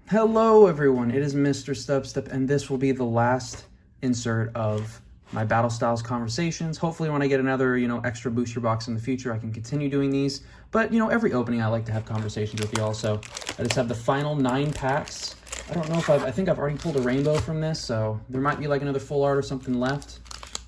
Hello everyone, it is MisterStubstep, and this will be the last insert of my Battle Styles conversations. Hopefully when I get another, extra booster box in the future, I can continue doing these. But, every opening I like to have conversations with y'all, so I just have the final 9 packs. I don't know if I think I've already pulled a rainbow from this, so there might be like another full art or something left.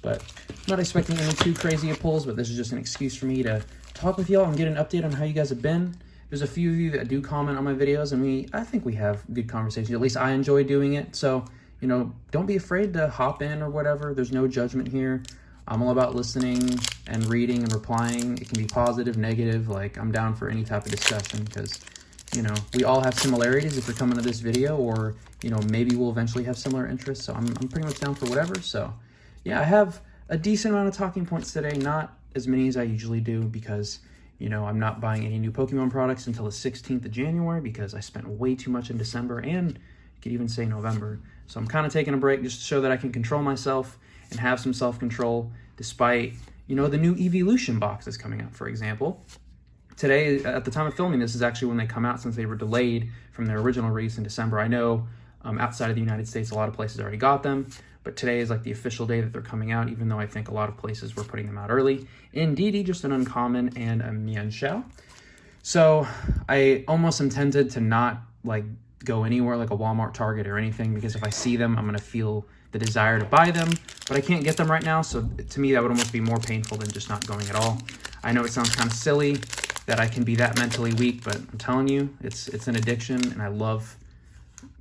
But I'm not expecting any too crazy of pulls, but this is just an excuse for me to talk with y'all and get an update on how you guys have been. There's a few of you that do comment on my videos, and I think we have good conversations. At least I enjoy doing it. So, don't be afraid to hop in or whatever. There's no judgment here. I'm all about listening and reading and replying. It can be positive, negative. Like, I'm down for any type of discussion because, we all have similarities if you're coming to this video, or, maybe we'll eventually have similar interests. So I'm pretty much down for whatever. So, yeah, I have a decent amount of talking points today. Not as many as I usually do because, I'm not buying any new Pokemon products until the 16th of January because I spent way too much in December, and you could even say November. So I'm kind of taking a break just to show that I can control myself and have some self-control despite, the new Evolution box that's coming out, for example. Today, at the time of filming, this is actually when they come out since they were delayed from their original release in December. I know outside of the United States, a lot of places already got them, but today is like the official day that they're coming out, even though I think a lot of places were putting them out early. Indeedee, just an uncommon, and a mansionz. So I almost am tempted to not go anywhere like a Walmart, Target, or anything, because if I see them, I'm gonna feel the desire to buy them, but I can't get them right now. So to me, that would almost be more painful than just not going at all. I know it sounds kind of silly that I can be that mentally weak, but I'm telling you, it's an addiction, and I love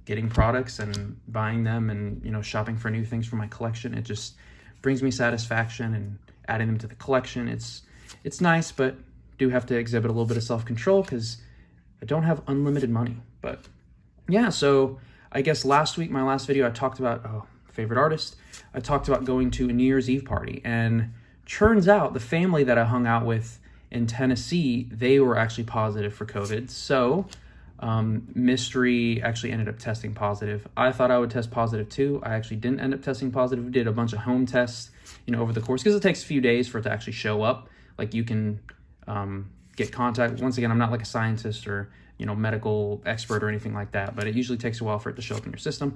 getting products and buying them and, shopping for new things for my collection. It just brings me satisfaction, and adding them to the collection. It's nice, but do have to exhibit a little bit of self-control because I don't have unlimited money. But yeah, so I guess last week, my last video, I talked about, favorite artist. I talked about going to a New Year's Eve party, and turns out the family that I hung out with in Tennessee, they were actually positive for COVID. So Mystery actually ended up testing positive. I thought I would test positive too. I actually didn't end up testing positive. We did a bunch of home tests, over the course, because it takes a few days for it to actually show up. Like, you can get contact. Once again, I'm not like a scientist or, medical expert or anything like that, but it usually takes a while for it to show up in your system.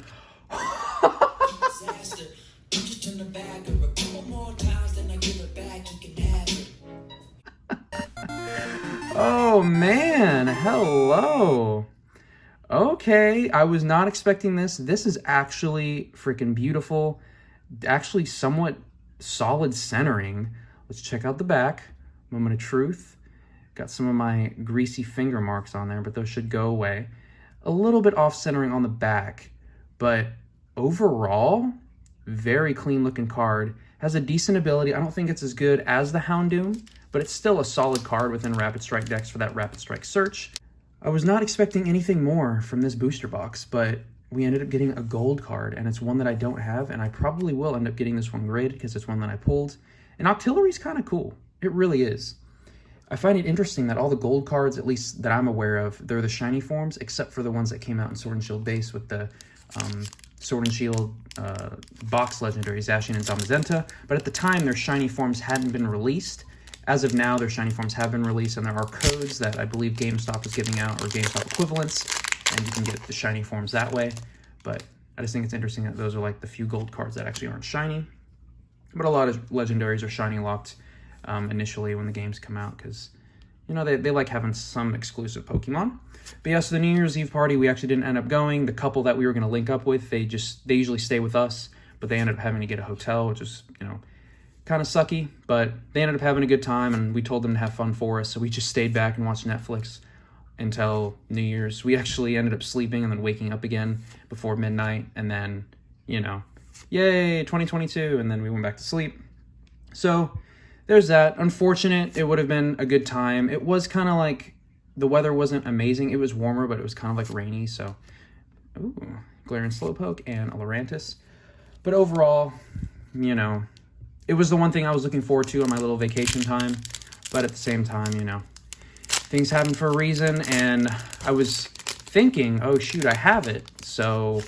Oh man, hello. Okay, I was not expecting this. This is actually freaking beautiful. Actually somewhat solid centering. Let's check out the back. Moment of truth. Got some of my greasy finger marks on there, but those should go away. A little bit off centering on the back, but overall, very clean looking card. Has a decent ability. I don't think it's as good as the Houndoom, but it's still a solid card within Rapid Strike decks for that Rapid Strike search. I was not expecting anything more from this booster box, but we ended up getting a gold card, and it's one that I don't have, and I probably will end up getting this one grid because it's one that I pulled. And Octillery's kind of cool. It really is. I find it interesting that all the gold cards, at least that I'm aware of, they're the shiny forms, except for the ones that came out in Sword and Shield base with the Sword and Shield box legendaries, Zacian and Zamazenta. But at the time, their shiny forms hadn't been released. As of now, their shiny forms have been released, and there are codes that I believe GameStop is giving out, or GameStop equivalents, and you can get the shiny forms that way. But I just think it's interesting that those are like the few gold cards that actually aren't shiny. But a lot of legendaries are shiny locked initially when the games come out, because, they like having some exclusive Pokemon. But yeah, so the New Year's Eve party, we actually didn't end up going. The couple that we were going to link up with, they usually stay with us, but they ended up having to get a hotel, which is, kind of sucky, but they ended up having a good time, and we told them to have fun for us, so we just stayed back and watched Netflix until New Year's. We actually ended up sleeping and then waking up again before midnight, and then, yay, 2022, and then we went back to sleep. So there's that. Unfortunate. It would have been a good time. It was kind of like, the weather wasn't amazing. It was warmer, but it was kind of like rainy, so, ooh, Glaring Slowpoke and a Lurantis. But overall, it was the one thing I was looking forward to on my little vacation time, but at the same time, things happen for a reason, and I was thinking, oh shoot, I have it, so,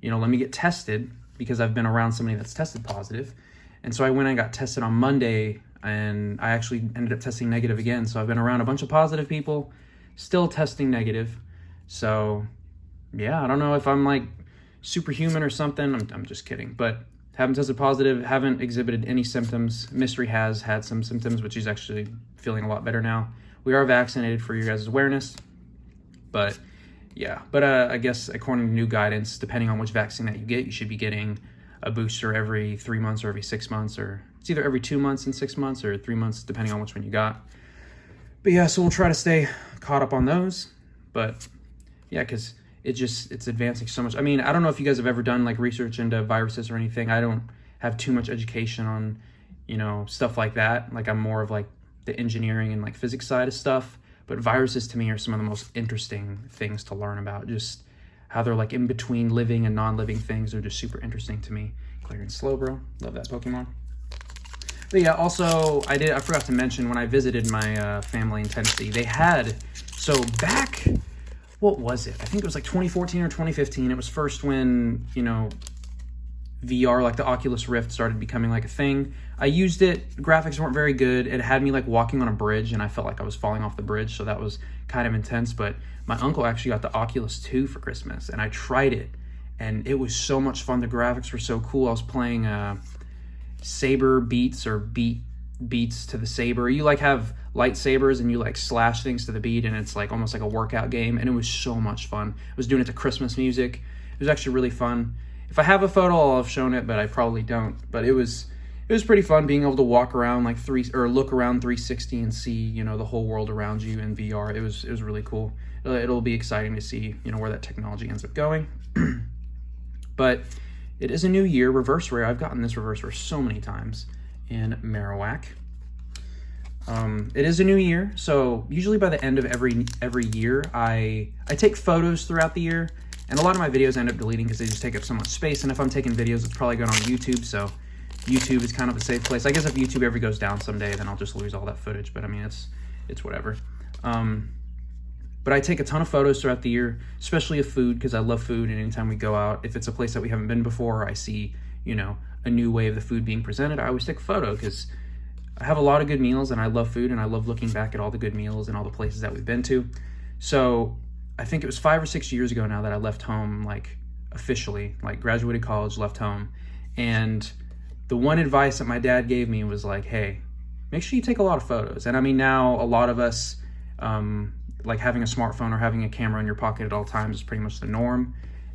let me get tested, because I've been around somebody that's tested positive. And so I went and got tested on Monday, and I actually ended up testing negative again. So I've been around a bunch of positive people, still testing negative. So, yeah, I don't know if I'm like superhuman or something. I'm just kidding, but haven't tested positive, haven't exhibited any symptoms. Mystery has had some symptoms, but she's actually feeling a lot better now. We are vaccinated, for your guys' awareness, but yeah. But I guess according to new guidance, depending on which vaccine that you get, you should be getting a booster every 3 months or every 6 months, or it's either every 2 months and 6 months or 3 months, depending on which one you got. But yeah, so we'll try to stay caught up on those. But yeah, because it's advancing so much. I mean, I don't know if you guys have ever done like research into viruses or anything. I don't have too much education on, you know, stuff like that. Like I'm more of like the engineering and like physics side of stuff. But viruses to me are some of the most interesting things to learn about. Just how they're like in between living and non-living things are just super interesting to me. Clear and slow, bro. Love that Pokemon. But yeah, also I forgot to mention when I visited my family in Tennessee, they had, so back, what was it? I think it was like 2014 or 2015. It was first when, you know, VR, like the Oculus Rift, started becoming like a thing. I used it. Graphics weren't very good. It had me like walking on a bridge, and I felt like I was falling off the bridge, so that was kind of intense. But my uncle actually got the Oculus 2 for Christmas, and I tried it, and it was so much fun. The graphics were so cool. I was playing saber beats or beats to the saber. You like have lightsabers and you like slash things to the beat, and it's like almost like a workout game, and it was so much fun. I was doing it to Christmas music. It was actually really fun. If I have a photo, I'll have shown it, but I probably don't. But it was pretty fun being able to walk around like look around 360 and see, you know, the whole world around you in VR. It was really cool. It'll be exciting to see, you know, where that technology ends up going. But it is a new year. Reverse rare. I've gotten this reverse rare so many times in Marowak. It is a new year, so usually by the end of every year, I take photos throughout the year, and a lot of my videos I end up deleting because they just take up so much space. And if I'm taking videos, it's probably going on YouTube, so YouTube is kind of a safe place. I guess if YouTube ever goes down someday, then I'll just lose all that footage. But I mean, it's whatever. But I take a ton of photos throughout the year, especially of food, because I love food. And anytime we go out, if it's a place that we haven't been before, or I see, you know, a new way of the food being presented, I always take a photo because I have a lot of good meals and I love food, and I love looking back at all the good meals and all the places that we've been to. So I think it was 5 or 6 years ago now that I left home, like officially, like graduated college, left home. And the one advice that my dad gave me was like, hey, make sure you take a lot of photos. And I mean, now a lot of us, like having a smartphone or having a camera in your pocket at all times is pretty much the norm.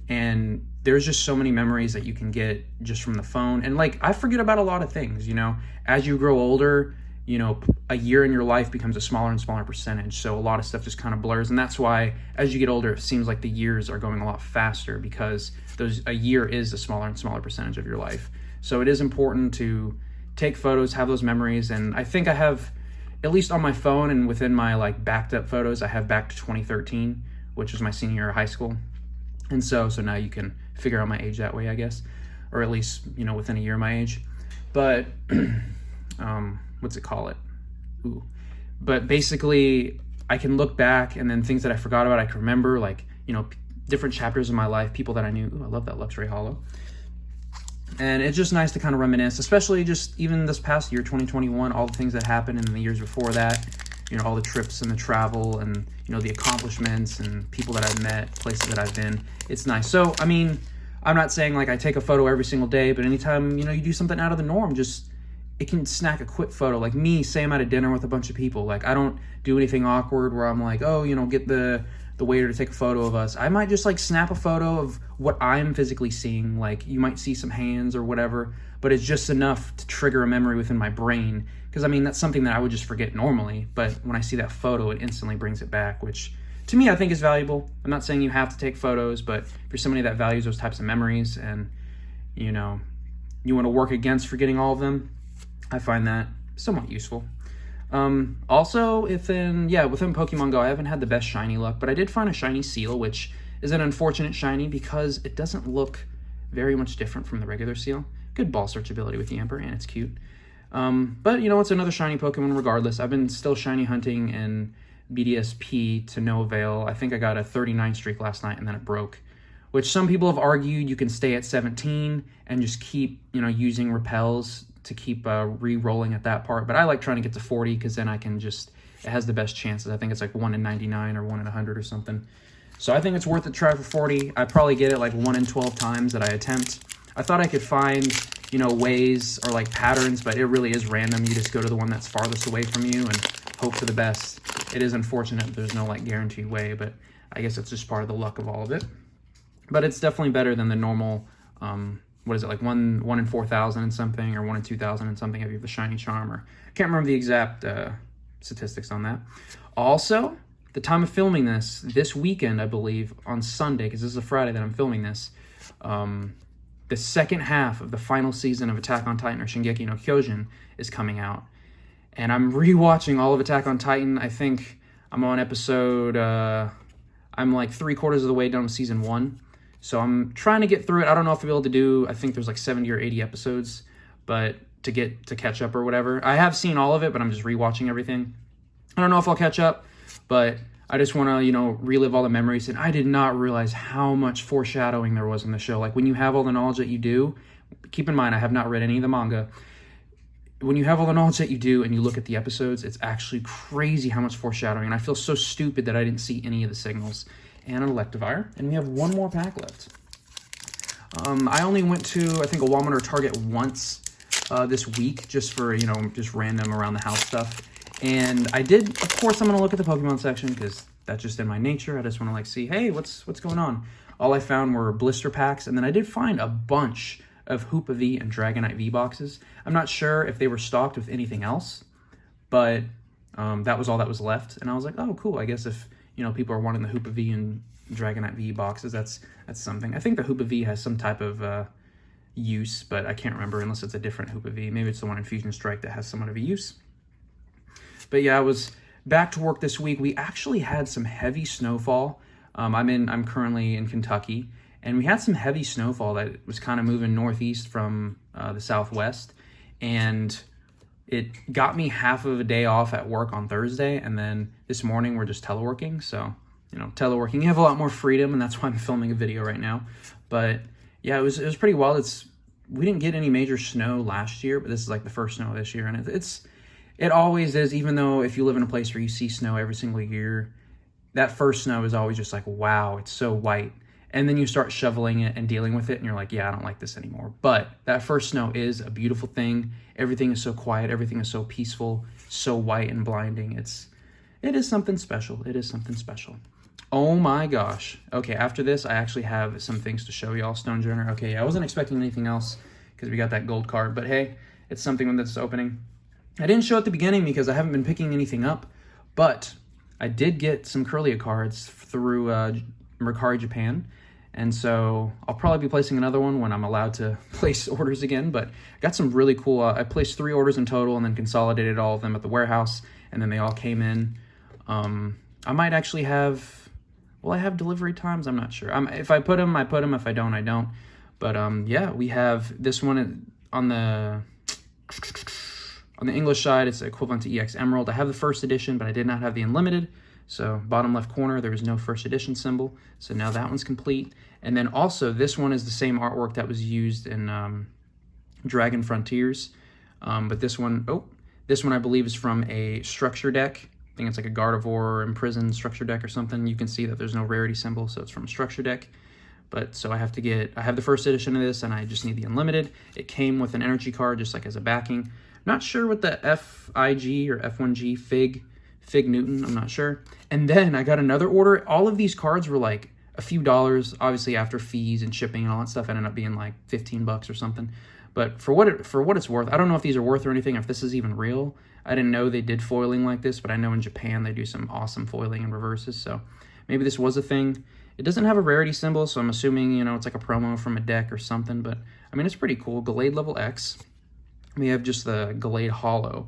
And there's just so many memories that you can get just from the phone. And like, I forget about a lot of things, you know, as you grow older, you know, a year in your life becomes a smaller and smaller percentage. So a lot of stuff just kind of blurs. And that's why as you get older, it seems like the years are going a lot faster because a year is a smaller and smaller percentage of your life. So it is important to take photos, have those memories. And I think I have, at least on my phone and within my like backed up photos, I have back to 2013, which was my senior year of high school. And so now you can figure out my age that way, I guess, or at least, you know, within a year of my age. But what's it call it? Ooh. But basically, I can look back, and then things that I forgot about, I can remember, like, you know, different chapters of my life, people that I knew. Ooh, I love that Luxray Hollow. And it's just nice to kind of reminisce, especially just even this past year, 2021, all the things that happened in the years before that, you know, all the trips and the travel and, you know, the accomplishments and people that I've met, places that I've been. It's nice. So, I mean, I'm not saying like I take a photo every single day, but anytime, you know, you do something out of the norm, just, it can snack a quick photo. Like me, say I'm at a dinner with a bunch of people. Like I don't do anything awkward where I'm like, oh, you know, get the waiter to take a photo of us. I might just like snap a photo of what I'm physically seeing. Like you might see some hands or whatever, but it's just enough to trigger a memory within my brain. Because I mean, that's something that I would just forget normally. But when I see that photo, it instantly brings it back, which to me, I think is valuable. I'm not saying you have to take photos, but if you're somebody that values those types of memories and, you know, you want to work against forgetting all of them, I find that somewhat useful. Also, within Pokemon Go, I haven't had the best shiny luck, but I did find a shiny seal, which is an unfortunate shiny because it doesn't look very much different from the regular seal. Good ball searchability with the Emperor, and it's cute. But, you know, it's another shiny Pokemon regardless. I've been still shiny hunting in BDSP to no avail. I think I got a 39 streak last night, and then it broke, which some people have argued you can stay at 17 and just keep, you know, using repels to keep re-rolling at that part. But I like trying to get to 40 because then I can just, it has the best chances. I think it's like 1 in 99 or 1 in 100 or something. So I think it's worth a try for 40. I probably get it like 1 in 12 times that I attempt. I thought I could find, you know, ways or like patterns, but it really is random. You just go to the one that's farthest away from you and hope for the best. It is unfortunate there's no like guaranteed way, but I guess it's just part of the luck of all of it. But it's definitely better than the normal, what is it, like 1 in 4,000 and something, or 1 in 2,000 and something if you have the shiny charm, or I can't remember the exact statistics on that. Also, the time of filming this weekend, I believe, on Sunday, because this is a Friday that I'm filming this, the second half of the final season of Attack on Titan, or Shingeki no Kyojin, is coming out. And I'm rewatching all of Attack on Titan. I think I'm on episode, I'm like 3/4 of the way done with season 1. So I'm trying to get through it. I don't know if I'll be able to do, I think there's like 70 or 80 episodes, but to catch up or whatever. I have seen all of it, but I'm just rewatching everything. I don't know if I'll catch up, but I just want to, you know, relive all the memories. And I did not realize how much foreshadowing there was in the show. Like, when you have all the knowledge that you do, keep in mind, I have not read any of the manga. When you have all the knowledge that you do and you look at the episodes, it's actually crazy how much foreshadowing. And I feel so stupid that I didn't see any of the signals. And an Electivire. And we have one more pack left. I only went to, I think, a Walmart or Target once this week, just for, you know, just random around the house stuff. And I did, of course, I'm going to look at the Pokemon section, because that's just in my nature. I just want to, like, see, hey, what's going on? All I found were blister packs, and then I did find a bunch of Hoopa V and Dragonite V boxes. I'm not sure if they were stocked with anything else, but that was all that was left. And I was like, oh, cool. I guess if, you know, people are wanting the Hoopa V and Dragonite V boxes, that's something. I think the Hoopa V has some type of use, but I can't remember unless it's a different Hoopa V. Maybe it's the one in Fusion Strike that has somewhat of a use. But yeah, I was back to work this week. We actually had some heavy snowfall. I'm currently in Kentucky, and we had some heavy snowfall that was kind of moving northeast from the southwest, and it got me half of a day off at work on Thursday, and then this morning we're just teleworking. So, you know, teleworking, you have a lot more freedom, and that's why I'm filming a video right now. But yeah, it was pretty wild. We didn't get any major snow last year, but this is like the first snow this year, and it always is. Even though if you live in a place where you see snow every single year, that first snow is always just like, wow, it's so white. And then you start shoveling it and dealing with it, and you're like, yeah, I don't like this anymore. But that first snow is a beautiful thing. Everything is so quiet. Everything is so peaceful, so white and blinding. It is something special. It is something special. Oh my gosh. Okay, after this, I actually have some things to show y'all, Stone Journer. Okay, I wasn't expecting anything else because we got that gold card. But hey, it's something that's opening. I didn't show at the beginning because I haven't been picking anything up. But I did get some Kirlia cards through Mercari Japan. And so I'll probably be placing another one when I'm allowed to place orders again. But I got some really cool, I placed 3 orders in total and then consolidated all of them at the warehouse. And then they all came in. I might actually have, will I have delivery times? I'm not sure. If I put them, I put them. If I don't, I don't. But yeah, we have this one on the English side. It's equivalent to EX Emerald. I have the first edition, but I did not have the Unlimited. So bottom left corner, there was no first edition symbol. So now that one's complete. And then also this one is the same artwork that was used in Dragon Frontiers. But this one I believe is from a structure deck. I think it's like a Gardevoir Imprisoned structure deck or something. You can see that there's no rarity symbol, so it's from a structure deck. But so I have the first edition of this, and I just need the Unlimited. It came with an energy card just like as a backing. Not sure what the FIG or F1G Fig Newton, I'm not sure. And then I got another order. All of these cards were like a few dollars, obviously after fees and shipping and all that stuff. Ended up being like 15 bucks or something. But for what it's worth, I don't know if these are worth or anything, if this is even real. I didn't know they did foiling like this, but I know in Japan they do some awesome foiling and reverses. So maybe this was a thing. It doesn't have a rarity symbol, so I'm assuming, you know, it's like a promo from a deck or something. But I mean, it's pretty cool. Gallade level X. We have just the Gallade Hollow,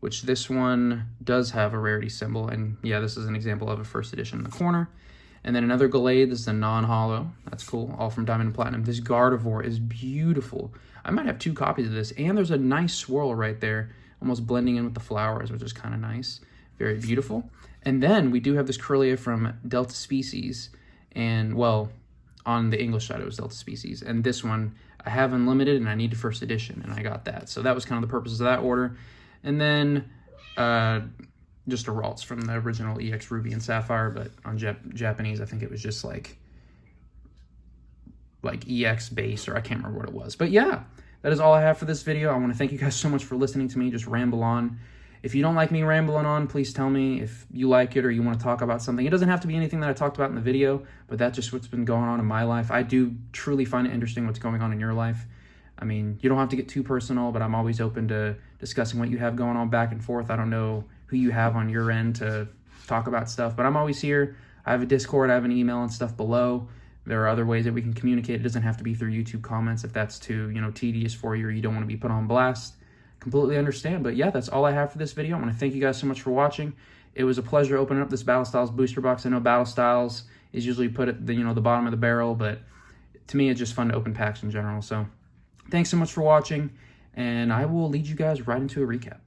which this one does have a rarity symbol. And yeah, this is an example of a first edition in the corner. And then another Gallade, this is a non-hollow. That's cool, all from Diamond and Platinum. This Gardevoir is beautiful. I might have 2 copies of this. And there's a nice swirl right there, almost blending in with the flowers, which is kind of nice. Very beautiful. And then we do have this Kirlia from Delta Species. And, well, on the English side, it was Delta Species. And this one, I have Unlimited, and I need the first edition, and I got that. So that was kind of the purpose of that order. And then just a Ralts from the original EX Ruby and Sapphire, but on Japanese, I think it was just like EX base, or I can't remember what it was. But yeah, that is all I have for this video. I want to thank you guys so much for listening to me just ramble on. If you don't like me rambling on, please tell me if you like it or you want to talk about something. It doesn't have to be anything that I talked about in the video, but that's just what's been going on in my life. I do truly find it interesting what's going on in your life. I mean, you don't have to get too personal, but I'm always open to discussing what you have going on back and forth. I don't know who you have on your end to talk about stuff, but I'm always here. I have a Discord, I have an email and stuff below. There are other ways that we can communicate. It doesn't have to be through YouTube comments if that's too, you know, tedious for you or you don't want to be put on blast. Completely understand. But yeah, that's all I have for this video. I want to thank you guys so much for watching. It was a pleasure opening up this Battle Styles booster box. I know Battle Styles is usually put at the, you know, the bottom of the barrel, but to me, it's just fun to open packs in general. So thanks so much for watching, and I will lead you guys right into a recap.